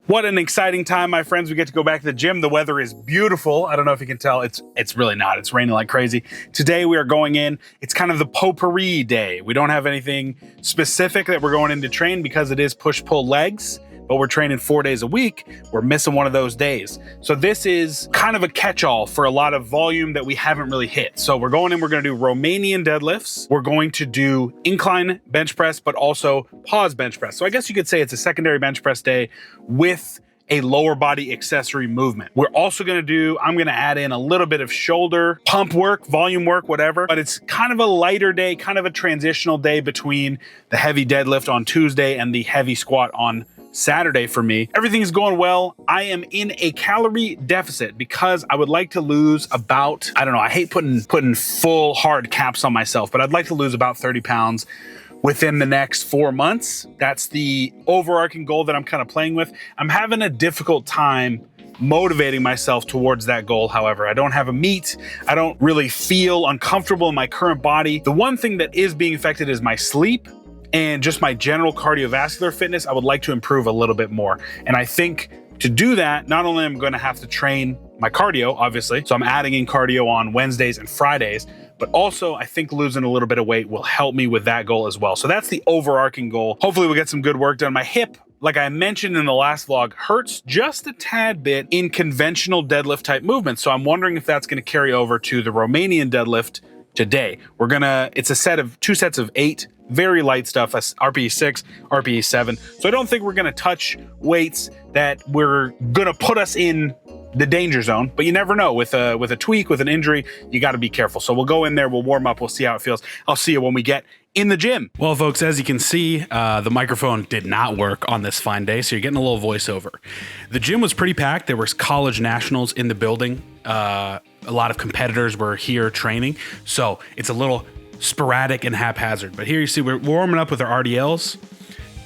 What an exciting time, my friends. We get to go back to the gym. The weather is beautiful. I don't know if you can tell. It's really not. It's raining like crazy. Today we are going in. It's kind of the potpourri day. We don't have anything specific that we're going in to train because it is push-pull legs, but we're training 4 days a week. We're missing one of those days. So this is kind of a catch-all for a lot of volume that we haven't really hit. So we're going in, we're gonna do Romanian deadlifts. We're going to do incline bench press, but also pause bench press. So I guess you could say it's a secondary bench press day with a lower body accessory movement. We're also I'm gonna add in a little bit of shoulder pump work, volume work, whatever, but it's kind of a lighter day, kind of a transitional day between the heavy deadlift on Tuesday and the heavy squat on Saturday for me. Everything's going well. I am in a calorie deficit because I would like to lose about, I don't know, I hate putting full hard caps on myself, but I'd like to lose about 30 pounds within the next 4 months. That's the overarching goal that I'm kind of playing with. I'm having a difficult time motivating myself towards that goal. However, I don't have a meet. I don't really feel uncomfortable in my current body. The one thing that is being affected is my sleep and just my general cardiovascular fitness. I would like to improve a little bit more. And I think to do that, not only am I going to have to train my cardio, obviously, so I'm adding in cardio on Wednesdays and Fridays, but also I think losing a little bit of weight will help me with that goal as well. So that's the overarching goal. Hopefully we'll get some good work done. My hip, like I mentioned in the last vlog, hurts just a tad bit in conventional deadlift type movements. So I'm wondering if that's going to carry over to the Romanian deadlift today. It's a set of 2 sets of 8 very light stuff, RPE 6, RPE 7. So I don't think we're gonna touch weights that we're gonna put us in the danger zone, but you never know. With a tweak, with an injury, you gotta be careful. So we'll go in there, we'll warm up, we'll see how it feels. I'll see you when we get in the gym. Well, folks, as you can see, the microphone did not work on this fine day, so you're getting a little voiceover. The gym was pretty packed. There was college nationals in the building. A lot of competitors were here training, so it's a little sporadic and haphazard. But here you see we're warming up with our RDLs.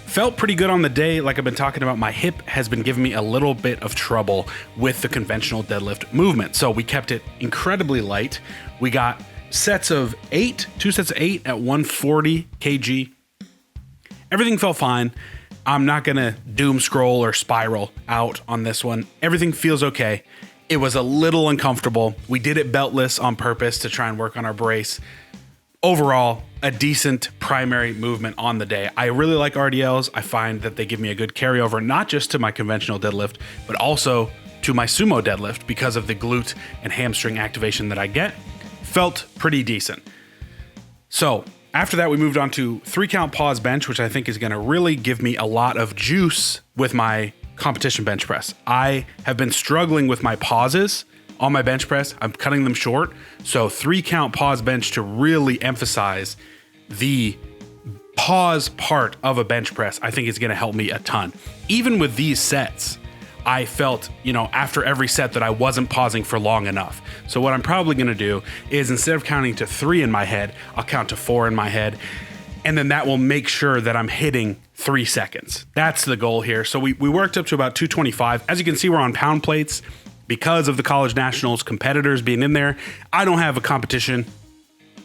Felt pretty good on the day. Like I've been talking about, my hip has been giving me a little bit of trouble with the conventional deadlift movement. So we kept it incredibly light. We got sets of 8, 2 sets of 8 at 140 kg. Everything felt fine. I'm not gonna doom scroll or spiral out on this one. Everything feels okay. It was a little uncomfortable. We did it beltless on purpose to try and work on our brace. Overall, a decent primary movement on the day. I really like RDLs. I find that they give me a good carryover, not just to my conventional deadlift, but also to my sumo deadlift because of the glute and hamstring activation that I get. Felt pretty decent. So after that, we moved on to 3 count pause bench, which I think is gonna really give me a lot of juice with my competition bench press. I have been struggling with my pauses on my bench press. I'm cutting them short. So 3 count pause bench to really emphasize the pause part of a bench press, I think is gonna help me a ton. Even with these sets, I felt, after every set that I wasn't pausing for long enough. So what I'm probably gonna do is, instead of counting to 3 in my head, I'll count to 4 in my head. And then that will make sure that I'm hitting 3 seconds. That's the goal here. So we worked up to about 225. As you can see, we're on pound plates. Because of the college nationals competitors being in there, I don't have a competition,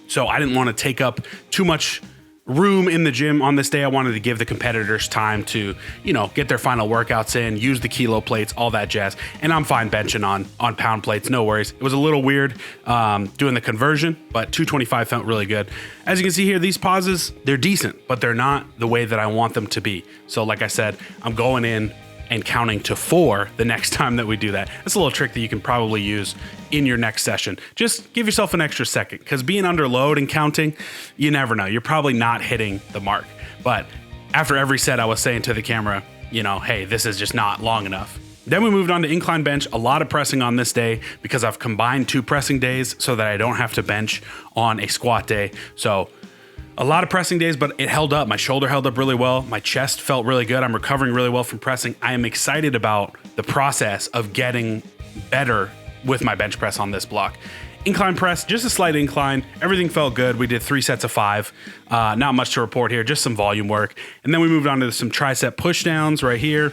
so I didn't want to take up too much room in the gym on this day. I wanted to give the competitors time to, get their final workouts in, use the kilo plates, all that jazz. And I'm fine benching on pound plates, no worries. It was a little weird doing the conversion, but 225 felt really good. As you can see here, these pauses, they're decent, but they're not the way that I want them to be. So like I said, I'm going in and counting to 4 the next time that we do that. That's a little trick that you can probably use in your next session. Just give yourself an extra second, because being under load and counting, you never know. You're probably not hitting the mark. But after every set, I was saying to the camera, hey, this is just not long enough. Then we moved on to incline bench. A lot of pressing on this day because I've combined 2 pressing days so that I don't have to bench on a squat day. So a lot of pressing days, but it held up. My shoulder held up really well. My chest felt really good. I'm recovering really well from pressing. I am excited about the process of getting better with my bench press on this block. Incline press, just a slight incline. Everything felt good. We did 3 sets of 5. Not much to report here, just some volume work. And then we moved on to some tricep pushdowns right here.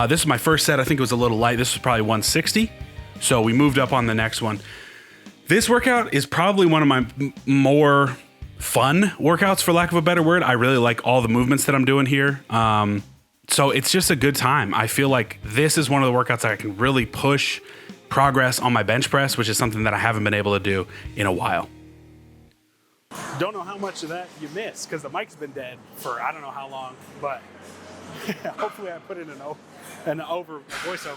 This is my first set. I think it was a little light. This was probably 160. So we moved up on the next one. This workout is probably one of my more fun workouts, for lack of a better word. I really like all the movements that I'm doing here. So it's just a good time. I feel like this is one of the workouts that I can really push progress on my bench press, which is something that I haven't been able to do in a while. Don't know how much of that you missed because the mic's been dead for I don't know how long, but hopefully I put in a voiceover.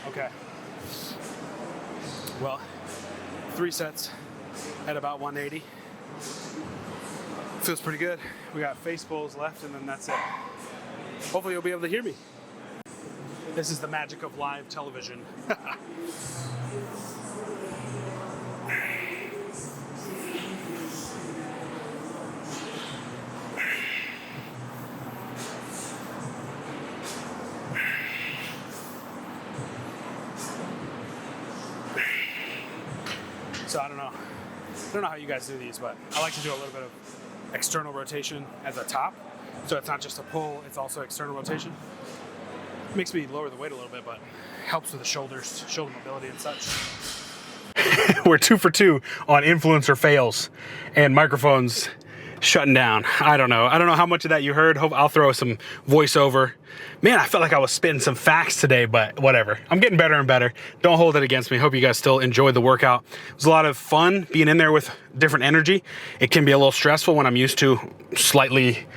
Okay. Well, 3 sets at about 180. Feels pretty good. We got Facepulls left and then that's it. Hopefully you'll be able to hear me. This is the magic of live television. So I don't know how you guys do these, but I like to do a little bit of external rotation at the top. So it's not just a pull, it's also external rotation. Makes me lower the weight a little bit, but helps with the shoulders, shoulder mobility and such. We're 2 for 2 on influencer fails and microphones shutting down. I don't know how much of that you heard. Hope I'll throw some voiceover. Man, I felt like I was spitting some facts today, but whatever. I'm getting better and better. Don't hold it against me. Hope you guys still enjoyed the workout. It was a lot of fun being in there with different energy. It can be a little stressful when I'm used to slightly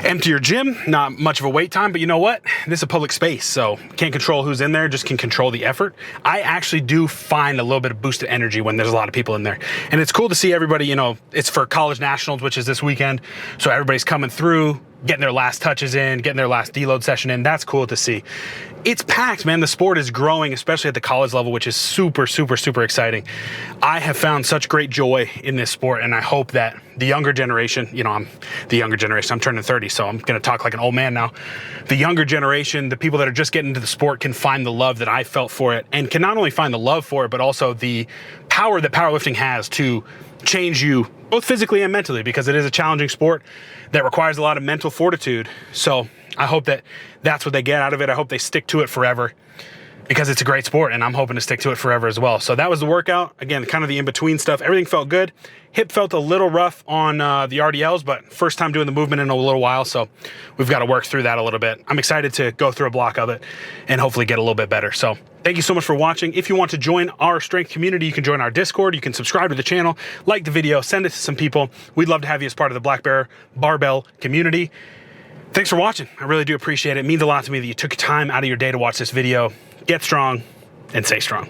emptier gym, not much of a wait time, but you know what? This is a public space, so can't control who's in there, just can control the effort. I actually do find a little bit of boosted energy when there's a lot of people in there. And it's cool to see everybody, you know, it's for college nationals, which is this weekend. So everybody's coming through, getting their last touches in, getting their last deload session in. That's cool to see. It's packed, man. The sport is growing, especially at the college level, which is super, super, super exciting. I have found such great joy in this sport, and I hope that the younger generation, you know, I'm the younger generation, I'm turning 30, so I'm gonna talk like an old man now. The younger generation, the people that are just getting into the sport can find the love that I felt for it, and can not only find the love for it, but also the power that powerlifting has to change you both physically and mentally, because it is a challenging sport that requires a lot of mental fortitude. So I hope that that's what they get out of it. I hope they stick to it forever, because it's a great sport and I'm hoping to stick to it forever as well. So that was the workout. Again, kind of the in-between stuff. Everything felt good. Hip felt a little rough on the RDLs, but first time doing the movement in a little while, so we've got to work through that a little bit. I'm excited to go through a block of it and hopefully get a little bit better. So thank you so much for watching. If you want to join our strength community, you can join our Discord. You can subscribe to the channel, like the video, send it to some people. We'd love to have you as part of the Black Bear Barbell community. Thanks for watching. I really do appreciate it. It means a lot to me that you took time out of your day to watch this video. Get strong and stay strong.